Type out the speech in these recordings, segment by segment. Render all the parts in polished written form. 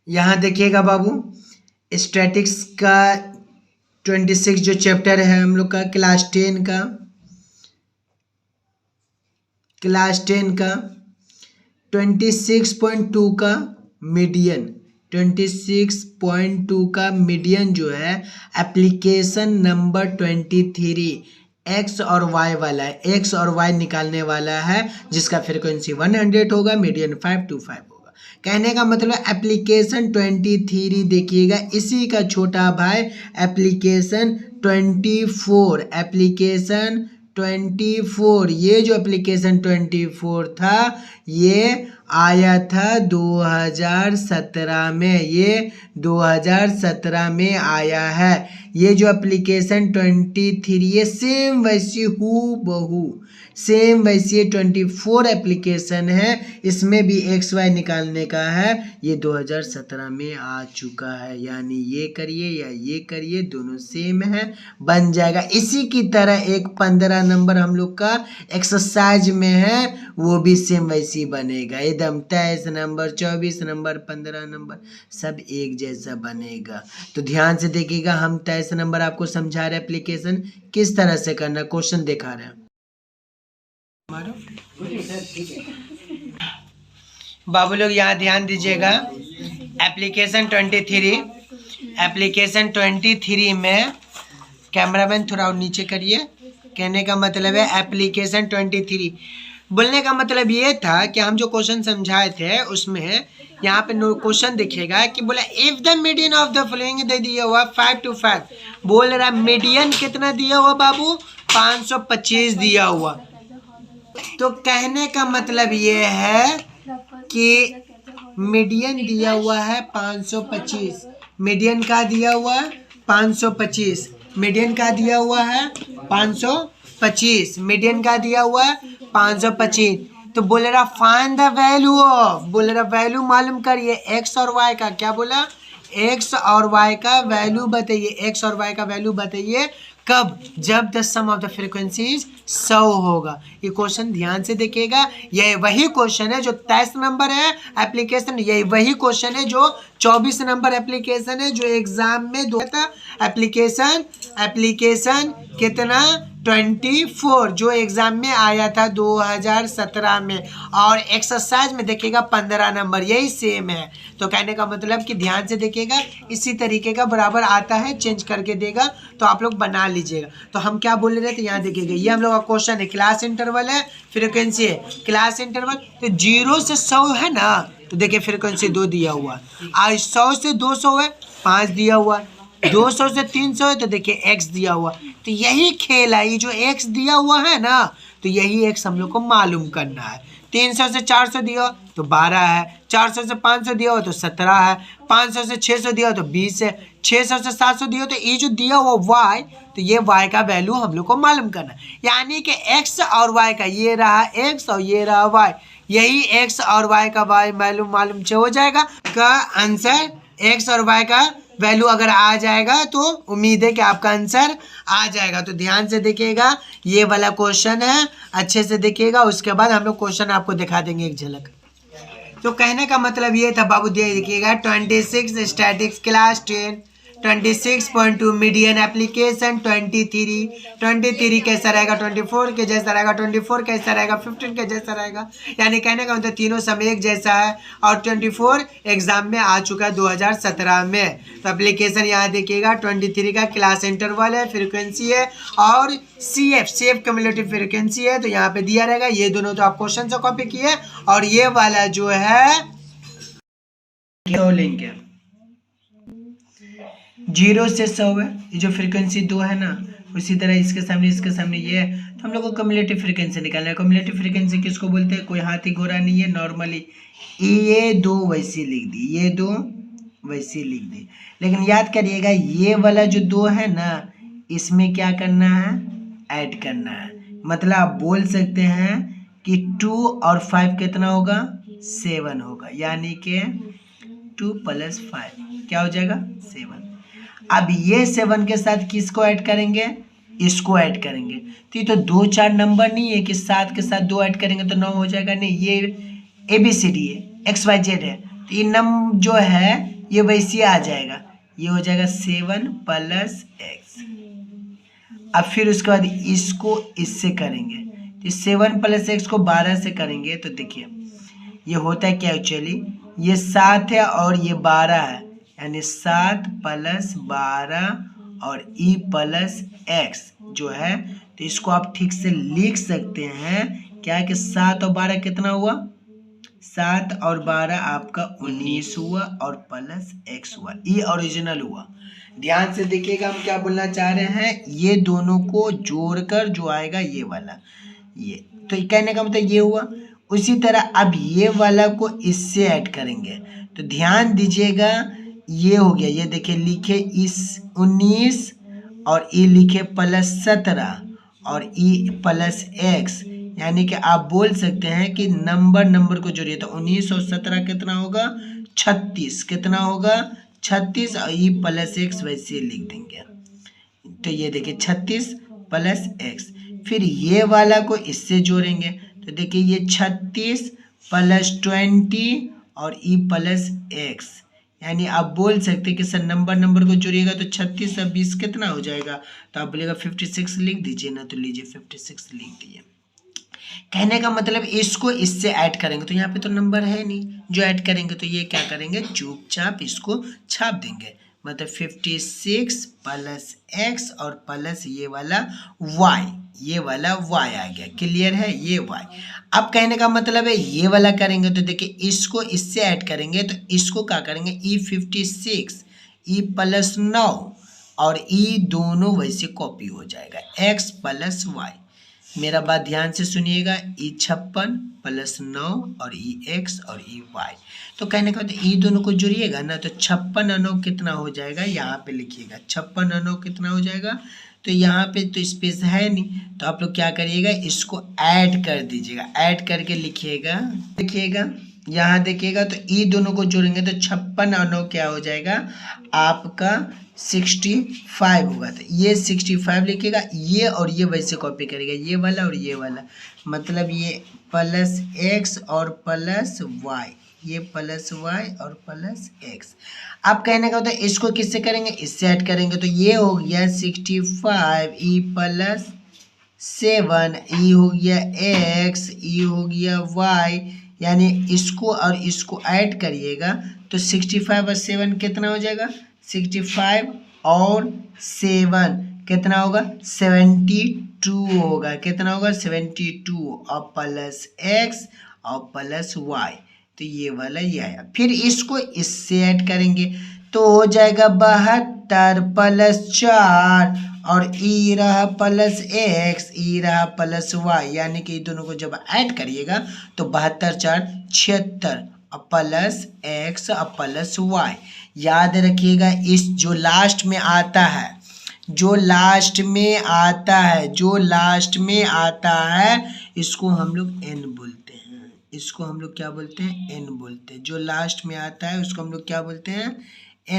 यहाँ देखिएगा बाबू, स्टैटिक्स का 26 जो चैप्टर है हम लोग का क्लास 10 का, क्लास 10 का 26.2 का मीडियन, 26.2 का मीडियन जो है एप्लीकेशन नंबर 23 एक्स और वाई वाला है, एक्स और वाई निकालने वाला है, जिसका फ्रीक्वेंसी 100 होगा, मीडियन 525 होगा। कहने का मतलब एप्लीकेशन 23 देखिएगा, इसी का छोटा भाई एप्लीकेशन 24, एप्लीकेशन 24, ये जो एप्लीकेशन 24 था ये आया था 2017 में, ये 2017 में आया है। ये जो एप्लीकेशन 23 ये सेम वैसी हू बहू, सेम वैसी 24 एप्लीकेशन है, इसमें भी एक्स वाई निकालने का है, ये 2017 में आ चुका है। यानी ये करिए या ये करिए, दोनों सेम है, बन जाएगा। इसी की तरह एक 15 नंबर हम लोग का एक्सरसाइज में है, वो भी सेम वैसी बनेगा एकदम। 23 नंबर, 24 नंबर, 15 नंबर सब एक जैसा बनेगा। तो ध्यान से देखिएगा, हम 23 नंबर आपको समझा रहे एप्लीकेशन किस तरह से करना, क्वेश्चन दिखा रहे हैं। बाबू लोग यहाँ ध्यान दीजिएगा, एप्लीकेशन 23, एप्लीकेशन 23 में कैमरामैन थोड़ा और नीचे करिए। कहने का मतलब है एप्लीकेशन 23 बोलने का मतलब ये था कि हम जो क्वेश्चन समझाए थे उसमें यहाँ पे क्वेश्चन दिखेगा कि बोला if the median of the following दे दिया हुआ 5 to 5, बोल रहा मीडियन कितना दिया हुआ बाबू, 525 दिया हुआ। तो कहने का मतलब ये है कि मीडियन दिया हुआ है 525, मीडियन का दिया हुआ है 525, मीडियन का दिया हुआ है 525, मीडियन का दिया हुआ है 525। तो बोल रहा फाइंड द वैल्यू ऑफ, बोल रहा वैल्यू मालूम करिए एक्स और वाई का। क्या बोला, एक्स और वाई का वैल्यू बताइए, एक्स और वाई का वैल्यू बताइए कब, जब the sum of the frequencies 100 होगा। ये क्वेश्चन ध्यान से देखिएगा, यही वही क्वेश्चन है जो 23 नंबर है एप्लीकेशन, यही वही क्वेश्चन है जो 24 नंबर एप्लीकेशन है जो एग्जाम में दो था। एप्लीकेशन कितना 24 जो एग्जाम में आया था 2017 में, और एक्सरसाइज में देखिएगा 15 नंबर, यही सेम है। तो कहने का मतलब कि ध्यान से देखिएगा, इसी तरीके का बराबर आता है, चेंज करके देगा तो आप लोग बना लीजिएगा। तो हम क्या बोल रहे थे, यहाँ देखिएगा ये हम लोग का क्वेश्चन है, क्लास इंटरवल है, फ्रीक्वेंसी है, क्लास इंटरवल। तो 0 से 100 है ना, तो देखिए फ्रीक्वेंसी 2 दिया हुआ, आज 100 से 200 है 5 दिया हुआ, 200 से 300 है तो देखिए x दिया हुआ। तो यही खेल है, ये जो x दिया हुआ है ना, तो यही x हम लोग को मालूम करना है। 300 से 400 दिया तो 12 है, 400 से 500 दिया हो तो 17 है, 500 से 600 दिया हो तो 20 है, 600 से 700 दिया हो तो ये जो दिया हुआ y, तो ये y का वैल्यू हम लोग को मालूम करना है। यानी कि x और y का, ये रहा x और ये रहा y, यही x और y का वैल्यू मालूम हो जाएगा। का आंसर x और y का वैल्यू अगर आ जाएगा तो उम्मीद है कि आपका आंसर आ जाएगा। तो ध्यान से देखिएगा, ये वाला क्वेश्चन है, अच्छे से देखिएगा, उसके बाद हम लोग क्वेश्चन आपको दिखा देंगे एक झलक। तो कहने का मतलब ये था बाबू, देखिएगा 26 स्टैटिक्स क्लास 10, 26.2 मीडियन एप्लीकेशन 23 कैसा रहेगा, 24 के जैसा रहेगा, 24 कैसा रहेगा, 15 के जैसा रहेगा। यानी कहने का मतलब तीनों समय एक जैसा है, और 24 एग्जाम में आ चुका है 2017 में। तो एप्लीकेशन यहाँ देखिएगा 23 का क्लास इंटरवल है, फ्रीक्वेंसी है, और सेफ क्यूमुलेटिव फ्रीक्वेंसी है, तो यहाँ पे दिया रहेगा। ये दोनों तो आप क्वेश्चन से कॉपी किए, और ये वाला जो है लिंक है 0 से 100 है, ये जो फ्रीक्वेंसी 2 है ना, उसी तरह इसके सामने ये है। तो हम लोग को कम्युलेटिव फ्रीक्वेंसी निकालना है। कम्युलेटिव फ्रीक्वेंसी किसको बोलते हैं, कोई हाथी घोड़ा नहीं है, नॉर्मली ये 2 वैसे लिख दी, ये 2 वैसे लिख दी। लेकिन याद करिएगा ये वाला जो 2 है ना, इसमें क्या करना है, ऐड करना है। मतलब आप बोल सकते हैं कि 2 और 5 कितना होगा, 7 होगा। यानी कि 2 + 5 क्या हो जाएगा, 7। अब ये 7 के साथ किसको ऐड करेंगे, इसको ऐड करेंगे। तो ये तो 2 4 नंबर नहीं है कि 7 के साथ 2 ऐड करेंगे तो 9 हो जाएगा, नहीं, ये ABCD है, XYZ है। तो ये जो है ये वैसे आ जाएगा, ये हो जाएगा 7 + x। अब फिर उसके बाद इसको इससे करेंगे, तो 7 + x को 12 से करेंगे तो देखिए ये होता है क्या एक्चुअली, ये 7 है और ये 12 है, यानी 7 + 12 और e + x जो है, तो इसको आप ठीक से लिख सकते हैं क्या कि 7 और 12 कितना हुआ, 7 और 12 आपका 19 हुआ और प्लस x हुआ, ये ओरिजिनल हुआ। ध्यान से देखिएगा हम क्या बोलना चाह रहे हैं, ये दोनों को जोड़कर जो आएगा ये वाला, ये तो कहने का मतलब ये हुआ। उसी तरह अब ये वाला को इससे ऐड करेंगे, तो ध्यान दीजिएगा ये हो गया, ये देखिए लिखे इस 19 और ई लिखे +17 और ई + x, यानी कि आप बोल सकते हैं कि नंबर को जोड़िए, तो 19 और 17 कितना होगा 36, कितना होगा 36 और ई + x वैसे लिख देंगे, तो ये देखिए 36 + x। फिर ये वाला को इससे जोड़ेंगे, तो देखिए ये 36 + 20 और ई + x, यानी आप बोल सकते हैं कि सर नंबर को जोड़िएगा तो 36 और 20 कितना हो जाएगा, तो आप बोलेगा 56 लिख दीजिए ना, तो लीजिए 56 लिख दिए। कहने का मतलब इसको इससे ऐड करेंगे, तो यहाँ पे तो नंबर है नहीं जो ऐड करेंगे, तो ये क्या करेंगे चुपचाप इसको छाप देंगे, मतलब 56 + x और प्लस ये वाला y, ये वाला y आ गया, क्लियर है ये y। अब कहने का मतलब है ये वाला करेंगे, तो देखिए इसको इससे ऐड करेंगे, तो इसको क्या करेंगे e56 e + 9 और e दोनों वैसे कॉपी हो जाएगा x + y। मेरा बात ध्यान से सुनिएगा, e56 + 9 और x और y, तो कहने का मतलब ई दोनों को जोड़िएगा ना, तो 56 और 9 कितना हो जाएगा, यहाँ पे लिखिएगा 56 और 9 कितना हो जाएगा, तो यहाँ पे तो स्पेस है नहीं, तो आप लोग क्या करिएगा इसको ऐड कर दीजिएगा, ऐड करके लिखिएगा यहाँ देखिएगा, तो ई दोनों को जोड़ेंगे तो 56 और 9 क्या हो जाएगा आपका 65 होगा, तो ये 65 लिखिएगा, ये और ये वैसे कॉपी करेगा, ये वाला और ये वाला, मतलब ये +x और +y, ये +y और +x। अब कहने का होता है इसको किससे करेंगे, इससे ऐड करेंगे, तो ये हो गया 65 e + 7 e हो गया x e हो गया y, यानी इसको और इसको ऐड करिएगा तो 65 और 7 कितना हो जाएगा, 65 और 7 कितना होगा 72 होगा, कितना होगा 72 और +x और +y, तो ये वाला ये आया। फिर इसको इससे ऐड करेंगे तो हो जाएगा 72 + 4 और ई रहा +x ई रहा +y, यानी कि दोनों को जब ऐड करिएगा तो 72 × 4 = 76 और +x और +y। याद रखिएगा इस जो लास्ट में आता है, जो लास्ट में आता है इसको हम लोग n बोलते हैं, इसको हम लोग क्या बोलते हैं n बोलते हैं, जो लास्ट में आता है उसको हम लोग क्या बोलते हैं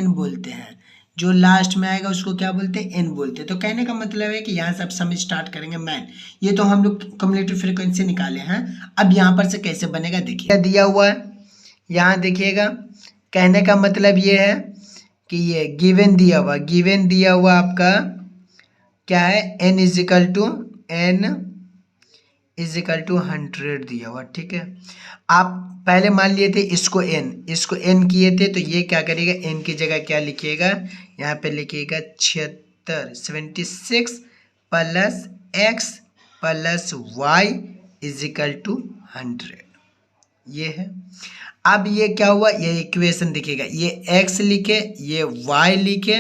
n बोलते हैं, जो लास्ट में आएगा उसको क्या बोलते हैं n बोलते हैं। तो कहने का मतलब है कि यहाँ से आप समझ स्टार्ट करेंगे मैन, ये तो हम लोग कम्युलेटिव फ्रीक्वेंसी निकाले हैं। अब यहाँ पर से कैसे बनेगा देखिए, क्या दिया हुआ है यहाँ देखिएगा, कहने का मतलब ये है कि ये गिवन दिया हुआ आपका क्या है n = 100 दिया हुआ, ठीक है। आप पहले मान लिए थे इसको n किए थे, तो ये क्या करेगा n की जगह क्या लिखिएगा, यहाँ पे लिखिएगा 76 + x + y = 100, ये है। अब ये क्या हुआ, ये इक्वेशन देखिएगा, ये x लिखे, ये y लिखे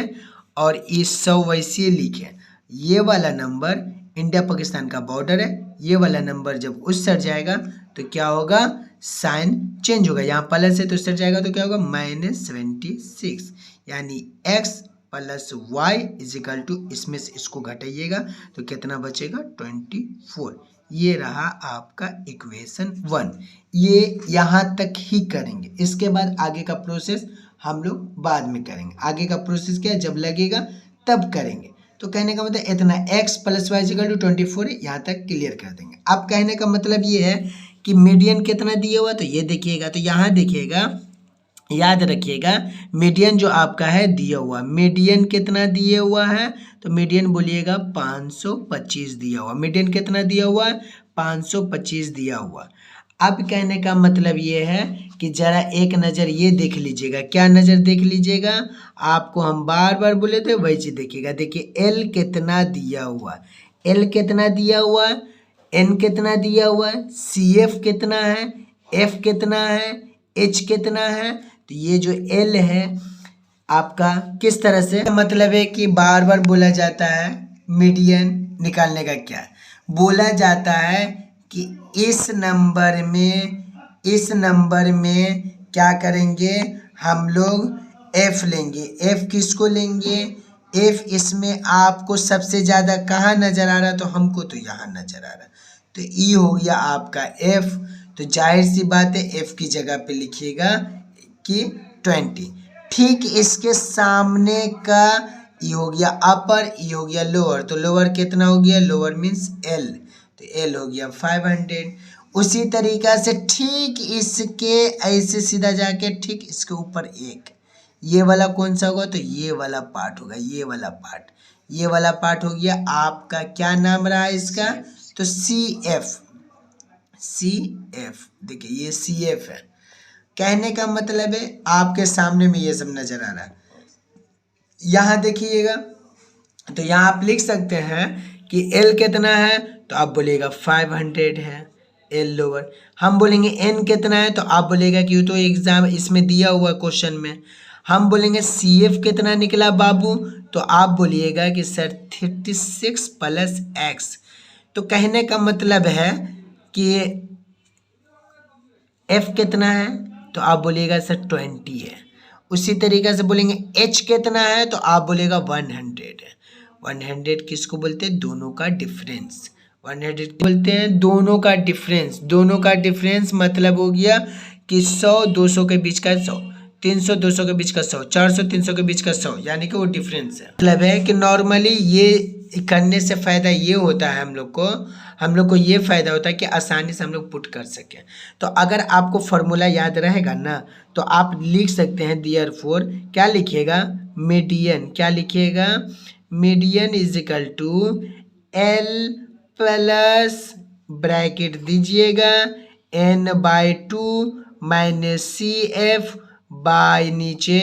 और ये 100 वैसे लिखे, ये वाला नंबर इंडिया पाकिस्तान का बॉर्डर है, ये वाला नंबर जब उस साइड जाएगा तो क्या होगा साइन चेंज होगा, यहाँ प्लस है तो उस साइड जाएगा तो क्या होगा -76, यानी x + y = इसमें से इसको घटाइएगा तो कितना बचेगा 24। ये रहा आपका इक्वेशन 1। ये यहाँ तक ही करेंगे, इसके बाद आगे का प्रोसेस हम लोग बाद में करेंगे। आगे का प्रोसेस क्या है, जब लगेगा तब करेंगे। तो कहने का मतलब इतना x + y = 24 है, यहाँ तक क्लियर कर देंगे। अब कहने का मतलब ये है कि मीडियन कितना दिया हुआ, तो ये देखिएगा, तो यहाँ देखिएगा याद रखिएगा मीडियन जो आपका है दिया हुआ, मीडियन कितना दिया हुआ है, तो मीडियन बोलिएगा 525 दिया हुआ। मीडियन कितना दिया हुआ है, 525 दिया हुआ। अब कहने का मतलब ये है कि जरा एक नज़र ये देख लीजिएगा। क्या नज़र देख लीजिएगा, आपको हम बार बार बोले थे वही चीज देखिएगा। देखिए एल कितना दिया हुआ, एल कितना दिया हुआ, एन कितना दिया हुआ है, सी एफ कितना है, एफ कितना है, एच कितना है। तो ये जो एल है आपका किस तरह से, मतलब है कि बार बार बोला जाता है मीडियन निकालने का, क्या बोला जाता है कि इस नंबर में क्या करेंगे हम लोग, एफ लेंगे। एफ किसको लेंगे, एफ इसमें आपको सबसे ज़्यादा कहाँ नज़र आ रहा, तो हमको तो यहाँ नज़र आ रहा, तो ई हो गया आपका एफ। तो जाहिर सी बात है एफ की जगह पे लिखिएगा कि 20। ठीक इसके सामने का ई हो गया अपर, ई हो गया लोअर, तो लोअर कितना हो गया, लोअर मीन्स एल, तो एल हो गया 500। उसी तरीका से ठीक इसके ऐसे सीधा जाके ठीक इसके ऊपर एक, ये वाला कौन सा होगा, तो ये वाला पार्ट होगा, ये वाला पार्ट, ये वाला पार्ट हो गया आपका, क्या नाम रहा इसका, तो सी एफ, सी एफ। देखिए ये सी एफ है। कहने का मतलब है आपके सामने में ये सब नजर आ रहा है। यहाँ देखिएगा, तो यहाँ आप लिख सकते हैं कि एल कितना है, तो आप बोलिएगा 500 है एल लोअर। हम बोलेंगे एन कितना है, तो आप बोलेगा कि तो एग्जाम इसमें दिया हुआ क्वेश्चन में। हम बोलेंगे सी एफ कितना निकला बाबू, तो आप बोलिएगा कि सर 36 प्लस एक्स। तो कहने का मतलब है कि एफ कितना है, तो आप बोलिएगा सर 20 है। उसी तरीके से बोलेंगे एच कितना है, तो आप बोलेगा 100 है। 100 किसको बोलते हैं, दोनों का डिफरेंस। 100 बोलते हैं दोनों का डिफरेंस। दोनों का डिफरेंस मतलब हो गया कि 100 200 के बीच का 100, 300 200 के बीच का 100, 400 300 के बीच का 100, यानी कि वो डिफरेंस है। मतलब है कि नॉर्मली ये करने से फ़ायदा ये होता है हम लोग को ये फ़ायदा होता है कि आसानी से हम लोग पुट कर सकें। तो अगर आपको फार्मूला याद रहेगा ना, तो आप लिख सकते हैं देयरफॉर, क्या लिखिएगा, मीडियन, क्या लिखिएगा, median is equal to L plus bracket दीजिएगा n/2 minus C F by नीचे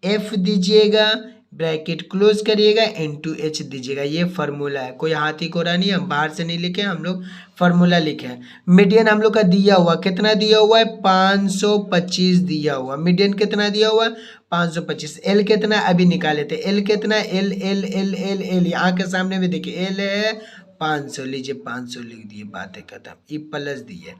एफ दीजिएगा, ब्रैकेट क्लोज करिएगा, n/h दीजिएगा। ये फार्मूला है, कोई हाथी कोरा नहीं, हम बाहर से नहीं लिखे, हम लोग फार्मूला लिखे हैं। मीडियन हम लोग का दिया हुआ कितना दिया हुआ है, 525 दिया हुआ। मीडियन कितना दिया हुआ है, 525। एल कितना अभी निकाले थे, एल कितना, L L L L L यहाँ के सामने भी देखिए एल है 500, लीजिए 500 लिख दिए, बातें खत्म। ई प्लस दिए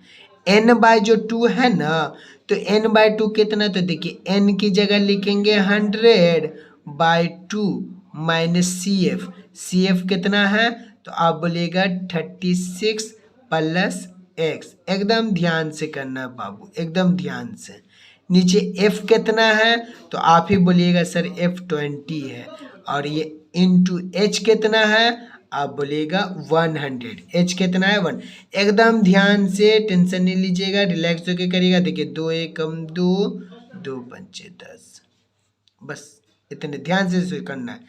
n/2 है ना, तो n/2 कितना, तो देखिए n की जगह लिखेंगे 100/2 माइनस सी एफ कितना है, तो आप बोलिएगा 36 प्लस एक्स। एकदम ध्यान से करना बाबू, एकदम ध्यान से। नीचे एफ कितना है, तो आप ही बोलिएगा सर एफ 20 है, और ये इंटू एच कितना है, आप बोलिएगा 100। एच कितना है 1। एकदम ध्यान से, टेंशन नहीं लीजिएगा, रिलैक्स होकर करिएगा। देखिए 2 1 2, 2 5 10, बस इतने ध्यान से इसे करना है,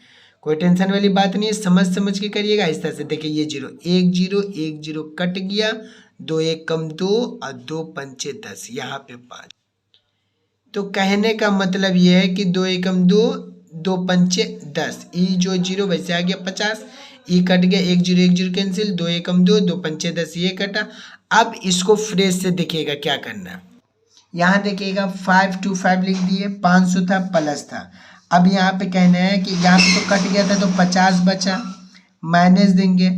कोई टेंशन वाली बात नहीं है, समझ के करिएगा इस तरह से। देखिए ये 0 1 0 1 0 कट गया, 2 1 2 और 2 5 10, यहाँ पे 5। तो कहने का मतलब ये है कि 2 1 2, 2 5 10, ई जो 0 वैसे आ गया 50, ई कट गया, 1 0 1 0 कैंसिल, 2 1 2, 2 5 10, ये कटा। अब इसको फ्रेश से देखिएगा क्या करना है। यहाँ देखिएगा 525 लिख दिए, 500 था प्लस था। अब यहाँ पे कहना है कि यहाँ पे तो कट गया था, तो 50 बचा, माइनस देंगे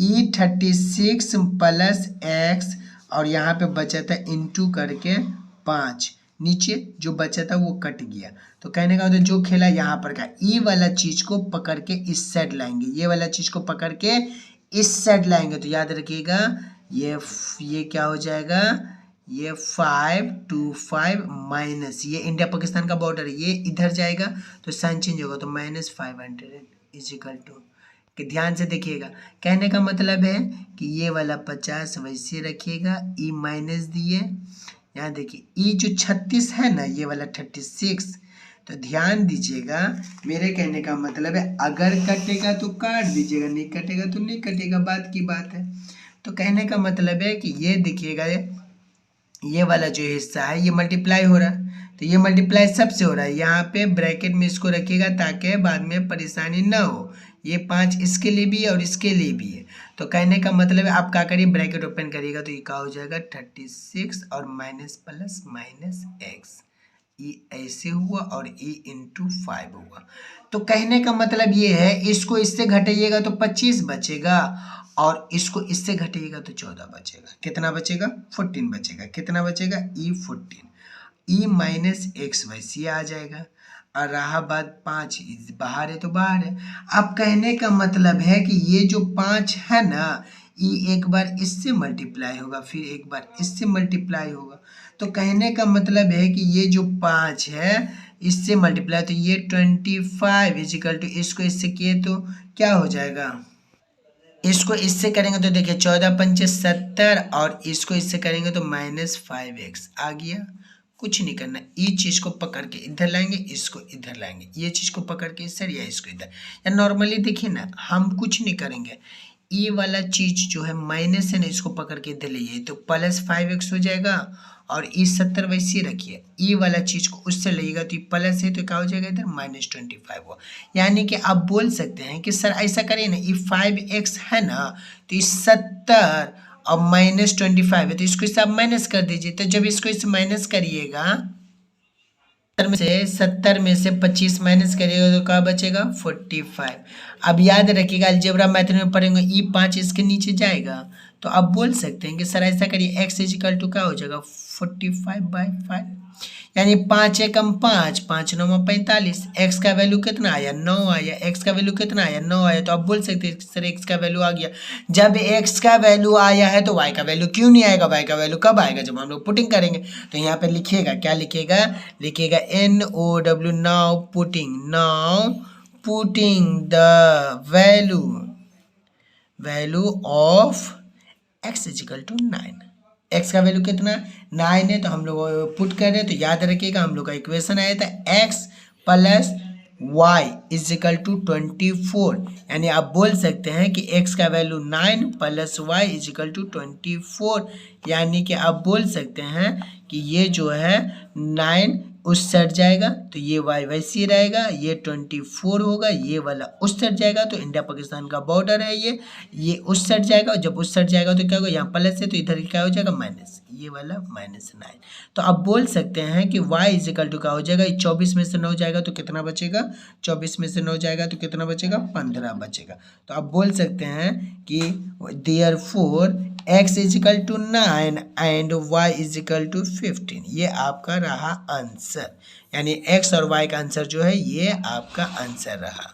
ई 36 प्लस एक्स, और यहाँ पे बचा था इंटू करके 5, नीचे जो बचा था वो कट गया। तो कहने का मतलब जो खेला यहाँ पर का, ई वाला चीज को पकड़ के इस साइड लाएंगे, ये वाला चीज को पकड़ के इस साइड लाएंगे। तो याद रखिएगा ये क्या हो जाएगा, ये 525 माइनस, ये इंडिया पाकिस्तान का बॉर्डर, ये इधर जाएगा तो साइन चेंज होगा, तो -500 इज इक्वल टू, कि ध्यान से देखिएगा। कहने का मतलब है कि ये वाला 50 वैसे रखिएगा, ई माइनस दिए, यहाँ देखिए ई जो 36 है ना, ये वाला 36, तो ध्यान दीजिएगा, मेरे कहने का मतलब है अगर कटेगा तो काट दीजिएगा, नहीं कटेगा तो नहीं कटेगा, बात की बात है। तो कहने का मतलब है कि ये देखिएगा, ये वाला जो हिस्सा है ये मल्टीप्लाई हो रहा है, तो ये मल्टीप्लाई सबसे हो रहा है। यहाँ पे ब्रैकेट में इसको रखिएगा ताकि बाद में परेशानी ना हो। ये 5 इसके लिए भी है और इसके लिए भी है। तो कहने का मतलब है आप क्या करिए, ब्रैकेट ओपन करिएगा तो ये क्या हो जाएगा 36 और माइनस प्लस माइनस एक्स, ये ऐसे हुआ और ये इंटू 5 हुआ। तो कहने का मतलब ये है, इसको इससे घटाइएगा तो 25 बचेगा और इसको इससे घटाइएगा तो 14 बचेगा। कितना बचेगा? 14 बचेगा। कितना बचेगा? ई 14, E minus x Y C आ जाएगा। और रहा बात 5, बाहर है तो बाहर है। अब कहने का मतलब है कि ये जो 5 है ना, ये एक बार इससे मल्टीप्लाई होगा, फिर एक बार इससे मल्टीप्लाई होगा। तो कहने का मतलब है कि ये जो 5 है इससे मल्टीप्लाई, तो ये 25 इजिकल टू, इसको इससे किए तो क्या हो जाएगा, इसको इससे करेंगे तो देखिए 14 पंचे 70 और इसको इससे करेंगे तो -5x आ गया। कुछ नहीं करना, ये चीज़ को पकड़ के इधर लाएंगे, इसको इधर लाएंगे, ये चीज़ को पकड़ के इधर या इसको इधर, या नॉर्मली देखिए ना, हम कुछ नहीं करेंगे, ये वाला चीज़ जो है माइनस है ना, इसको पकड़ के इधर लिए तो +5x हो जाएगा और ये 70 वैसे रखिए, ये वाला चीज़ को उससे लेगा तो ये प्लस है तो क्या हो जाएगा इधर -25 हुआ। यानी कि आप बोल सकते हैं कि सर ऐसा करिए ना, ये 5x है ना, तो ये 70 और -25 है, तो इसको इससे आप माइनस कर दीजिए। तो जब इसको इससे माइनस करिएगा, 70 में से 25 माइनस करिएगा तो क्या बचेगा 45। अब याद रखिएगा, अलजेब्रा मेथड में पढ़ेंगे, ई 5 इसके नीचे जाएगा, तो आप बोल सकते हैं कि सर ऐसा करिए, x इजिकल टू क्या हो जाएगा 45/5, यानी 5 एकम 5, 5 9 45, x का वैल्यू कितना आया 9 आया, x का वैल्यू कितना आया 9 आया। तो आप बोल सकते हैं सर x का वैल्यू आ गया। जब x का वैल्यू आया है तो y का वैल्यू क्यों नहीं आएगा? y का वैल्यू कब आएगा? जब हम लोग पुटिंग करेंगे। तो यहाँ पे लिखिएगा, क्या लिखिएगा, लिखिएगा NOW, now putting the value of x equal to 9। x का वैल्यू कितना 9 है, तो हम लोग पुट कर रहे हैं। तो याद रखिएगा हम लोग का इक्वेशन आया था x plus y equal to 24, यानी आप बोल सकते हैं कि x का value 9 plus y equal to 24, यानी कि आप बोल सकते हैं कि ये जो है 9 उस साइड जाएगा तो ये y वैसे रहेगा, ये 24 होगा, ये वाला उस साइड जाएगा तो इंडिया पाकिस्तान का बॉर्डर है, ये उस साइड जाएगा, जब उस साइड जाएगा तो क्या होगा, यहाँ प्लस है तो इधर क्या हो जाएगा माइनस, ये वाला -9। तो आप बोल सकते हैं कि y इजिकल टू क्या हो जाएगा, 24 में से 9 जाएगा तो कितना बचेगा, 24 में से 9 जाएगा तो कितना बचेगा 15 बचेगा। तो आप बोल सकते हैं कि therefore x equal to 9 and y equal to 15, ये आपका रहा आंसर, यानी x और y का आंसर जो है ये आपका आंसर रहा।